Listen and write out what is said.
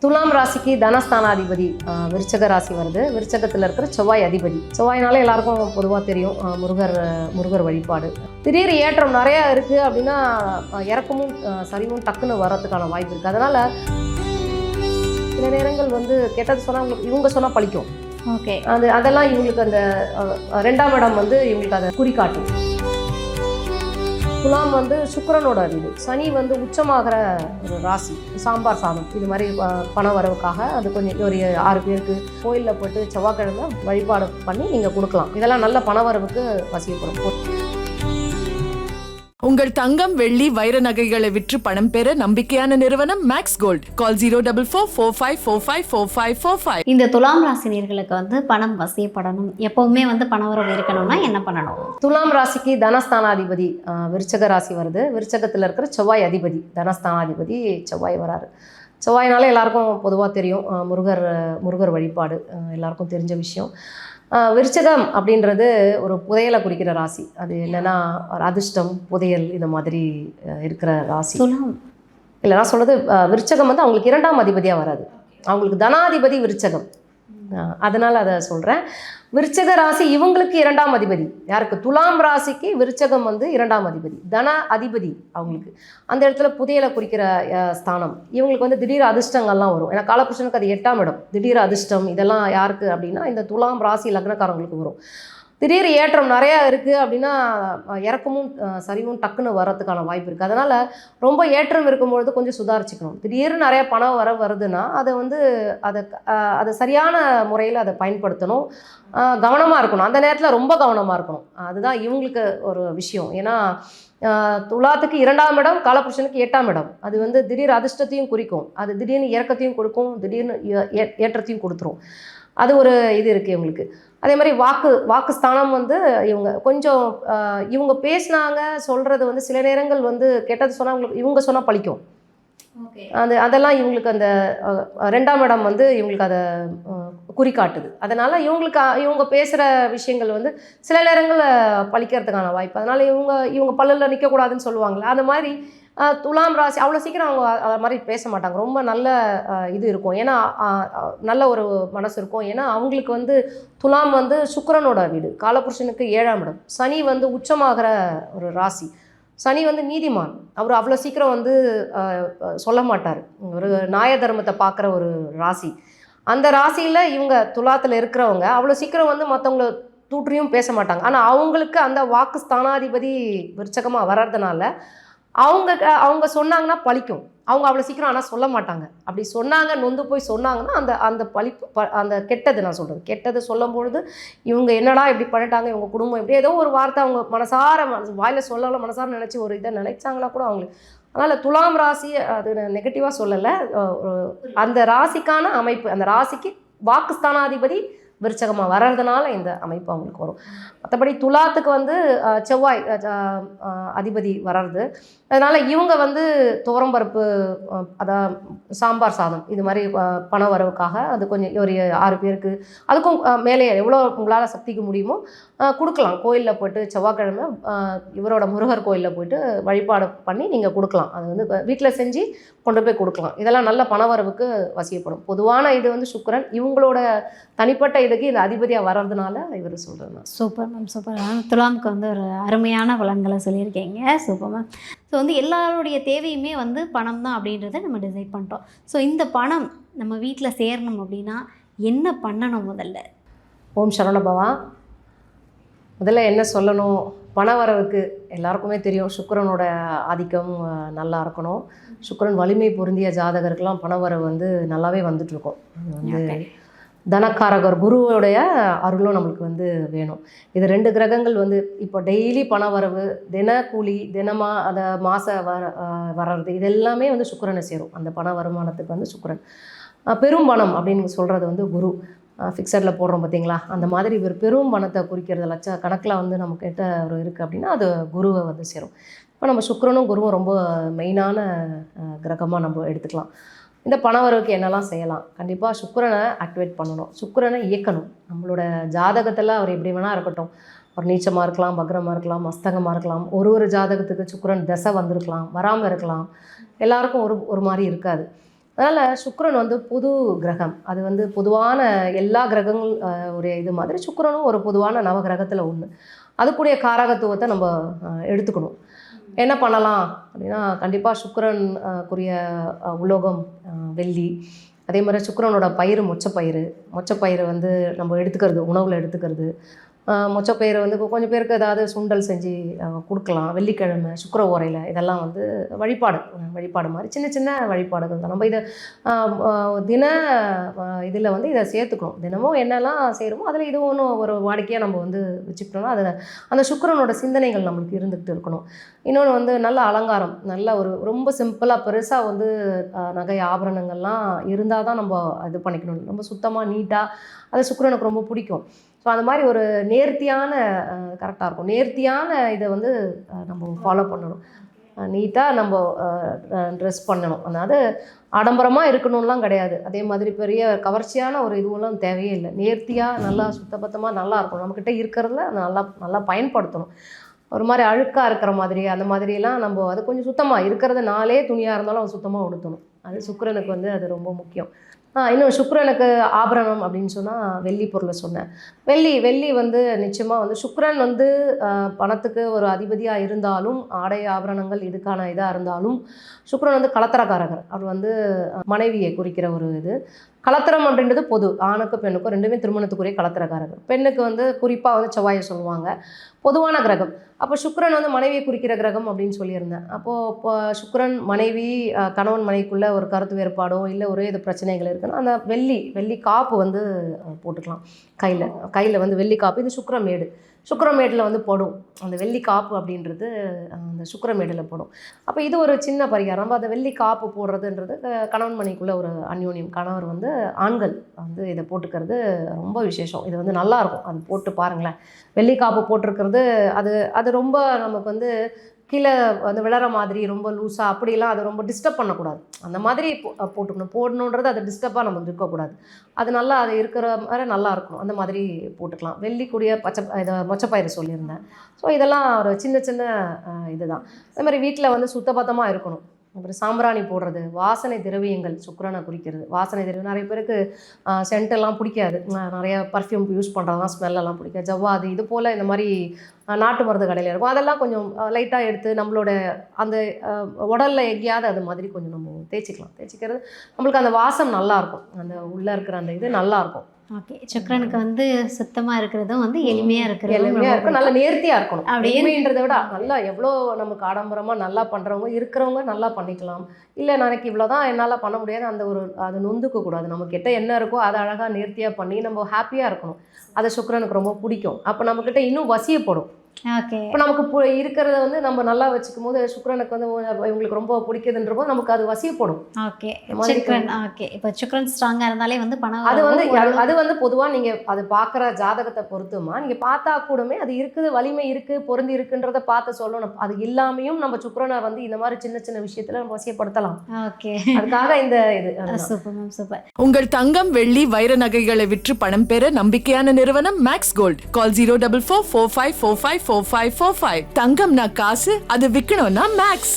துலாம் ராசிக்கு தனஸ்தானாதிபதி விருச்சக ராசி வருது. விருச்சகத்தில் இருக்கிற செவ்வாய் அதிபதி. செவ்வாய்னால எல்லாருக்கும் பொதுவாக தெரியும், முருகர் வழிபாடு. திடீர் ஏற்றம் நிறையா இருக்குது அப்படின்னா இறக்கமும் சரிவும் டக்குன்னு வர்றதுக்கான வாய்ப்பு இருக்குது. அதனால் சில நேரங்கள் கெட்டது சொன்னால் உங்களுக்கு இவங்க சொன்னால் பழிக்கும். ஓகே, அதெல்லாம் இவங்களுக்கு அந்த 2ஆம் இடம் இவங்களுக்கு அதை குறிக்காட்டும். துலாம் சுக்கிரனோட வீடு. சனி உச்சமாகிற ஒரு ராசி. சாம்பார் சாதம் இது மாதிரி பண வரவுக்காக அது கொஞ்சம் ஒரு 6 பேருக்கு கோயிலில் போட்டு செவ்வாய்க்கிழமை வழிபாடு பண்ணி நீங்கள் கொடுக்கலாம். இதெல்லாம் நல்ல பண வரவுக்கு வசிக்கப்படும். உங்கள் தங்கம், வெள்ளி, வைர நகைகளை விற்று பணம் பெற நம்பிக்கையான நிறுவனம் மேக்ஸ் கோல்ட். கால் 04445454545. இந்த துலாம் ராசினியர்களுக்கு பணம் வசியப்படணும், எப்பவுமே பணவரவு இருக்கணும்னா என்ன பண்ணணும்? துலாம் ராசிக்கு தனஸ்தானாதிபதி விருச்சக ராசி வருது. விருச்சகத்தில் இருக்கிற செவ்வாய் அதிபதி. தனஸ்தானாதிபதி செவ்வாய் வராரு. செவ்வாய்னால எல்லாருக்கும் பொதுவாக தெரியும், முருகர் வழிபாடு எல்லாருக்கும் தெரிஞ்ச விஷயம். விருச்சகம் அப்படின்றது ஒரு புதையலை குறிக்கிற ராசி. அது என்னென்னா ஒரு அதிர்ஷ்டம், புதையல் இந்த மாதிரி இருக்கிற ராசி. இல்லை, நான் சொல்கிறது விருச்சகம் அவங்களுக்கு 2ஆம் அதிபதியாக வராது. அவங்களுக்கு தனாதிபதி விருச்சகம், அதனால் அதை சொல்கிறேன். விருச்சக ராசி இவங்களுக்கு 2ஆம் அதிபதி. யாருக்கு? துலாம் ராசிக்கு விருச்சகம் 2ஆம் அதிபதி, தன அதிபதி. அவங்களுக்கு அந்த இடத்துல புதையலை குறிக்கிற ஸ்தானம். இவங்களுக்கு திடீர் அதிர்ஷ்டங்கள்லாம் வரும். ஏன்னா காலபுருஷனுக்கு அது 8ஆம் இடம். திடீர் அதிர்ஷ்டம் இதெல்லாம் யாருக்கு அப்படின்னா இந்த துலாம் ராசி லக்னக்காரங்களுக்கு வரும். திடீர் ஏற்றம் நிறையா இருக்குது அப்படின்னா இறக்கமும் சரிவும் டக்குன்னு வர்றதுக்கான வாய்ப்பு இருக்குது. அதனால் ரொம்ப ஏற்றம் இருக்கும்பொழுது கொஞ்சம் சுதாரிச்சுக்கணும். திடீர்னு நிறையா பணம் வருதுன்னா அதை சரியான முறையில் அதை பயன்படுத்தணும். கவனமாக இருக்கணும். அந்த நேரத்தில் ரொம்ப கவனமாக இருக்கணும். அதுதான் இவங்களுக்கு ஒரு விஷயம். ஏன்னா துலாத்துக்கு 2ஆம் இடம், காலபுருஷனுக்கு 8ஆம் இடம். அது திடீர் அதிர்ஷ்டத்தையும் குறிக்கும். அது திடீர்னு இறக்கத்தையும் கொடுக்கும், திடீர்னு ஏற்றத்தையும் கொடுத்துரும். அது ஒரு இது இருக்குது இவங்களுக்கு. அதே மாதிரி வாக்குஸ்தானம் இவங்க கொஞ்சம் இவங்க பேசினாங்க சொல்கிறது சில நேரங்கள் கெட்டது சொன்னால் இவங்க சொன்னால் பழிக்கும். அதெல்லாம் இவங்களுக்கு அந்த 2ஆம் இடம் இவங்களுக்கு அதை குறிக்காட்டுது. அதனால் இவங்க பேசுகிற விஷயங்கள் சில நேரங்களில் பழிக்கிறதுக்கான வாய்ப்பு. அதனால் இவங்க பல்லில் நிற்கக்கூடாதுன்னு சொல்லுவாங்களே, அந்த மாதிரி துலாம் ராசி அவ்வளோ சீக்கிரம் அவங்க அது மாதிரி பேச மாட்டாங்க. ரொம்ப நல்ல இது இருக்கும். ஏன்னா நல்ல ஒரு மனசு இருக்கும். ஏன்னா அவங்களுக்கு துலாம் சுக்கிரனோட வீடு. காலபுருஷனுக்கு 7ஆம் இடம். சனி உச்சமாகிற ஒரு ராசி. சனி நீதிமான். அவர் அவ்வளோ சீக்கிரம் சொல்ல மாட்டார். ஒரு நியாய தர்மத்தை பார்க்குற ஒரு ராசி. அந்த ராசியில் இவங்க துலாத்தில் இருக்கிறவங்க அவ்வளோ சீக்கிரம் மற்றவங்கள தூற்றியும் பேச மாட்டாங்க. ஆனால் அவங்களுக்கு அந்த வாக்கு ஸ்தானாதிபதி விருச்சகமாக வர்றதுனால அவங்க சொன்னாங்கன்னா பழிக்கும். அவங்க அவ்வளோ சீக்கிரம் ஆனால் சொல்ல மாட்டாங்க. அப்படி சொன்னாங்க, நொந்து போய் சொன்னாங்கன்னா அந்த அந்த கெட்டது, நான் சொல்கிறது கெட்டது சொல்லும்பொழுது இவங்க என்னடா இப்படி பண்ணிட்டாங்க, இவங்க குடும்பம் இப்படி ஏதோ ஒரு வார்த்தை அவங்க மனசார வாயில் சொல்லலாம், மனசார நினச்சி ஒரு இதை நினைச்சாங்களா கூட அவங்களுக்கு. அதனால் துலாம் ராசி அது நெகட்டிவாக சொல்லலை. அந்த ராசிக்கான அமைப்பு, அந்த ராசிக்கு வாக்குஸ்தானாதிபதி விருச்சகமாக வர்றதுனால இந்த அமைப்பு அவங்களுக்கு வரும். மற்றபடி துலாத்துக்கு செவ்வாய் அதிபதி வர்றது. அதனால் இவங்க துவரம்பருப்பு, அதான் சாம்பார் சாதம் இது மாதிரி பண வரவுக்காக அது கொஞ்சம் ஒரு 6 பேருக்கு அதுக்கும் மேலே எவ்வளோ உங்களால் சக்திக்கு முடியுமோ கொடுக்கலாம். கோயிலில் போய்ட்டு செவ்வாய்க்கிழமை இவரோட முருகர் கோயிலில் போய்ட்டு வழிபாடு பண்ணி நீங்கள் கொடுக்கலாம். அது வீட்டில் செஞ்சு கொண்டு போய் கொடுக்கலாம். இதெல்லாம் நல்ல பணவரவுக்கு வசியப்படும். பொதுவான இது சுக்கிரன். இவங்களோட தனிப்பட்ட இதுக்கு இந்த அதிபதியாக வர்றதுனால இவர் சொல்கிறேன். Super ma'am, super. துலாமுக்கு ஒரு அருமையான பலன்களை சொல்லியிருக்கீங்க. Super ma'am. ஸோ எல்லாருடைய தேவையுமே பணம் தான் அப்படின்றத நம்ம டிசைட் பண்ணிட்டோம். ஸோ இந்த பணம் நம்ம வீட்டில் சேரணும் அப்படின்னா என்ன பண்ணணும்? முதல்ல ஓம் சரவணபவா. முதல்ல என்ன சொல்லணும், பண வரவுக்கு எல்லாருக்குமே தெரியும் சுக்கிரனோட ஆதிக்கம் நல்லா இருக்கணும். சுக்கிரன் வலிமை பொருந்திய ஜாதகருக்கெல்லாம் பண வரவு நல்லாவே வந்துட்டுருக்கும். தனக்காரகர் குருவோடைய அருளும் நம்மளுக்கு வேணும். இது 2 கிரகங்கள் இப்போ டெய்லி பண வரவு, தின கூலி, தினமாக அந்த மாத வர்றது இது எல்லாமே சுக்கிரனை சேரும். அந்த பண வருமானத்துக்கு சுக்கிரன். பெரும் பணம் அப்படின்னு சொல்கிறது குரு. ஃபிக்ஸடில் போடுறோம் பார்த்தீங்களா, அந்த மாதிரி ஒரு பெரும் பணத்தை குறிக்கிறது லட்ச கணக்கில் நம்மக்கிட்ட ஒரு இருக்குது அப்படின்னா அது குருவை சேரும். இப்போ நம்ம சுக்கிரனும் குருவும் ரொம்ப மெயினான கிரகமாக நம்ம எடுத்துக்கலாம். இந்த பணவரவுக்கு என்னெல்லாம் செய்யலாம்? கண்டிப்பாக சுக்கிரனை ஆக்டிவேட் பண்ணணும். சுக்கிரனை இயக்கணும். நம்மளோட ஜாதகத்தில் அவர் எப்படி வேணால் இருக்கட்டும். ஒரு நீச்சமாக இருக்கலாம், பக்ரமாக இருக்கலாம், மஸ்தகமாக இருக்கலாம். ஒரு ஜாதகத்துக்கு சுக்கிரன் தசை வந்திருக்கலாம், வராமல் இருக்கலாம். எல்லாருக்கும் ஒரு மாதிரி இருக்காது. அதனால் சுக்கிரன் வந்து புது கிரகம். அது வந்து பொதுவான எல்லா கிரகங்கள் ஒரு இது மாதிரி சுக்கிரனும் ஒரு பொதுவான நவகிரகத்தில் ஒன்று. அதுக்குடைய காரகத்துவத்தை நம்ம எடுத்துக்கணும். என்ன பண்ணலாம் அப்படின்னா, கண்டிப்பாக சுக்கிரன் குறிய உலோகம் வெள்ளி. அதே மாதிரி சுக்கிரனோட பயிர் மொச்சப்பயிறு வந்து நம்ம எடுத்துக்கிறது, உணவில் எடுத்துக்கிறது. மொச்சப்பயிறு வந்து கொஞ்சம் பேருக்கு ஏதாவது சுண்டல் செஞ்சு கொடுக்கலாம். வெள்ளிக்கிழமை சுக்கிர ஓரையில் இதெல்லாம் வந்து வழிபாடு மாதிரி சின்ன சின்ன வழிபாடுகள் தான். நம்ம இதை தின இதில் வந்து இதை சேர்த்துக்கணும். தினமும் என்னெல்லாம் செய்கிறோமோ அதில் இது ஒன்றும் ஒரு வாடிக்கையாக நம்ம வந்து வச்சுக்கிட்டோம்னா அது அந்த சுக்கிரனோட சிந்தனைகள் நம்மளுக்கு இருந்துகிட்டு இருக்கணும். இன்னொன்று வந்து நல்ல அலங்காரம், நல்ல ஒரு ரொம்ப சிம்பிளாக பெருசாக வந்து நகை ஆபரணங்கள்லாம் இருந்தால் தான் நம்ம இது பண்ணிக்கணும். ரொம்ப சுத்தமாக நீட்டாக அது சுக்கிரனுக்கு ரொம்ப பிடிக்கும். ஸோ அந்த மாதிரி ஒரு நேர்த்தியான கரெக்டாக இருக்கும். நேர்த்தியான இதை வந்து நம்ம ஃபாலோ பண்ணணும். நீட்டாக நம்ம ட்ரெஸ் பண்ணணும். அதாவது ஆடம்பரமாக இருக்கணும்லாம் கிடையாது. அதே மாதிரி பெரிய கவர்ச்சியான ஒரு இதுவெல்லாம் தேவையே இல்லை. நேர்த்தியாக நல்லா சுத்தபத்தமாக நல்லா இருக்கணும். நம்மக்கிட்ட இருக்கிறதுல நல்லா நல்லா பயன்படுத்தணும். ஒரு மாதிரி அழுக்காக இருக்கிற மாதிரி அந்த மாதிரிலாம் நம்ம அது கொஞ்சம் சுத்தமாக இருக்கிறது 4 துணியாக இருந்தாலும் அது சுத்தமாக உடுத்தணும். அது சுக்கிரனுக்கு வந்து அது ரொம்ப முக்கியம். இன்னும் சுக்கிரனுக்கு ஆபரணம் அப்படின்னு சொன்னால் வெள்ளி பொருளை சொன்னேன். வெள்ளி வந்து நிச்சயமாக வந்து சுக்கிரன் வந்து பணத்துக்கு ஒரு அதிபதியாக இருந்தாலும், ஆடை ஆபரணங்கள் இதுக்கான இதாக இருந்தாலும், சுக்கிரன் வந்து கலத்திரக்காரகர். அவர் வந்து மனைவியை குறிக்கிற ஒரு இது. கலத்திரம் அப்படின்றது பொது, ஆணுக்கும் பெண்ணுக்கும் ரெண்டுமே திருமணத்துக்குரிய கலத்திரக்காரகர். பெண்ணுக்கு வந்து குறிப்பாக வந்து செவ்வாயை சொல்லுவாங்க, பொதுவான கிரகம். அப்போ சுக்கிரன் வந்து மனைவியை குறிக்கிற கிரகம் அப்படின்னு சொல்லியிருந்தேன். அப்போது இப்போ சுக்கிரன் மனைவி கணவன் மனைவிக்குள்ளே ஒரு கருத்து வேறுபாடோ இல்லை ஒரே இது பிரச்சனைகள் இருக்குன்னா அந்த வெள்ளி காப்பு வந்து போட்டுக்கலாம். கையில் வந்து வெள்ளி காப்பு. இது சுக்கிரமேடில் வந்து போடும். அந்த வெள்ளி காப்பு அப்படின்றது அந்த சுக்கிரமேடில் போடும். அப்போ இது ஒரு சின்ன பரிகாரம். நம்ம அந்த வெள்ளி காப்பு போடுறதுன்றது கணவன் மனைவிக்குள்ளே ஒரு அந்யோன்யம். கணவர் வந்து ஆண்கள் வந்து இதை போட்டுக்கிறது ரொம்ப விசேஷம். இது வந்து நல்லாயிருக்கும். அது போட்டு பாருங்களேன். வெள்ளி காப்பு போட்டிருக்கிறது அது ரொம்ப நமக்கு வந்து கீழே வந்து விழற மாதிரி ரொம்ப லூஸாக அப்படிலாம் அதை ரொம்ப டிஸ்டர்ப் பண்ணக்கூடாது. அந்த மாதிரி போடணுன்றது அது டிஸ்டர்பாக நமக்கு இருக்கக்கூடாது. அது நல்லா அது இருக்கிற மாதிரி நல்லா இருக்கணும். அந்த மாதிரி போட்டுக்கலாம். வெள்ளிக்கூடிய மொச்சப்பயிறு சொல்லியிருந்தேன். ஸோ இதெல்லாம் ஒரு சின்ன சின்ன இதுதான். அதே மாதிரி வீட்டில் வந்து சுத்தபத்தமாக இருக்கணும். அப்புறம் சாம்பிராணி போடுறது, வாசனை திரவியங்கள் சுக்கிரனை குறிக்கிறது. வாசனை திரவியம் நிறைய பேருக்கு சென்ட்டெல்லாம் பிடிக்காது. நிறைய பர்ஃப்யூம் யூஸ் பண்ணுறதுலாம் ஸ்மெல்லெல்லாம் பிடிக்காது. ஜவ்வாது இது போல் இந்த மாதிரி நாட்டு மருந்து கடையில் இருக்கும். அதெல்லாம் கொஞ்சம் லைட்டாக எடுத்து நம்மளோட அந்த உடலில் எங்கேயாவது அது மாதிரி கொஞ்சம் நம்ம தேய்ச்சிக்கிறது நம்மளுக்கு அந்த வாசம் நல்லாயிருக்கும். அந்த உள்ளே இருக்கிற அந்த இது நல்லாயிருக்கும். ஓகே. சுக்கிரனுக்கு வந்து சுத்தமாக இருக்கிறதும் வந்து எளிமையாக இருக்கும், நல்ல நேர்த்தியாக இருக்கணும். அப்படின்றத விட நல்லா எவ்வளோ நமக்கு ஆடம்பரமாக நல்லா பண்ணுறவங்க இருக்கிறவங்க நல்லா பண்ணிக்கலாம். இல்லை எனக்கு இவ்வளோதான் என்னால் பண்ண முடியாது அந்த ஒரு அது நொந்துக்கக்கூடாது. நம்மக்கிட்ட என்ன இருக்கோ அதை அழகாக நேர்த்தியாக பண்ணி நம்ம ஹாப்பியாக இருக்கணும். அது சுக்கிரனுக்கு ரொம்ப பிடிக்கும். அப்போ நம்மக்கிட்ட இன்னும் வசியப்படும். ஓகே. இப்போ நமக்கு இருக்கிறத வந்து நம்ம நல்லா வச்சுக்கும் போது சுக்கிரனுக்கு வந்து இவங்களுக்கு ரொம்ப பிடிக்குதுன்ற போது நமக்கு அது வசியப்படும். ஓகே. இப்போ சுக்கிரன் ஸ்ட்ராங்காக இருந்தாலே வந்து பணம் அது வந்து பொதுவாக நீங்கள் அது பார்க்குற ஜாதகத்தை பொறுத்துமா நீங்கள் பார்த்தா கூடமே அது இருக்குது, வலிமை இருக்குது, பொருந்தி இருக்குன்றதை பார்த்து சொல்லணும். அது இல்லாமையும் நம்ம சுக்கிரனை வந்து இந்த மாதிரி சின்ன சின்ன விஷயத்தில் நம்ம வசியப்படுத்தலாம். ஓகே. அதுக்காக இந்த இது சூப்பர். உங்கள் தங்கம் வெள்ளி வைர நகைகளை விற்று பணம் பெற நம்பிக்கையான நிறுவனம் மேக்ஸ் கோல்ட். கால் 04445454545. தங்கம்னா காசு, அது விற்கணும்னா மேக்ஸ்.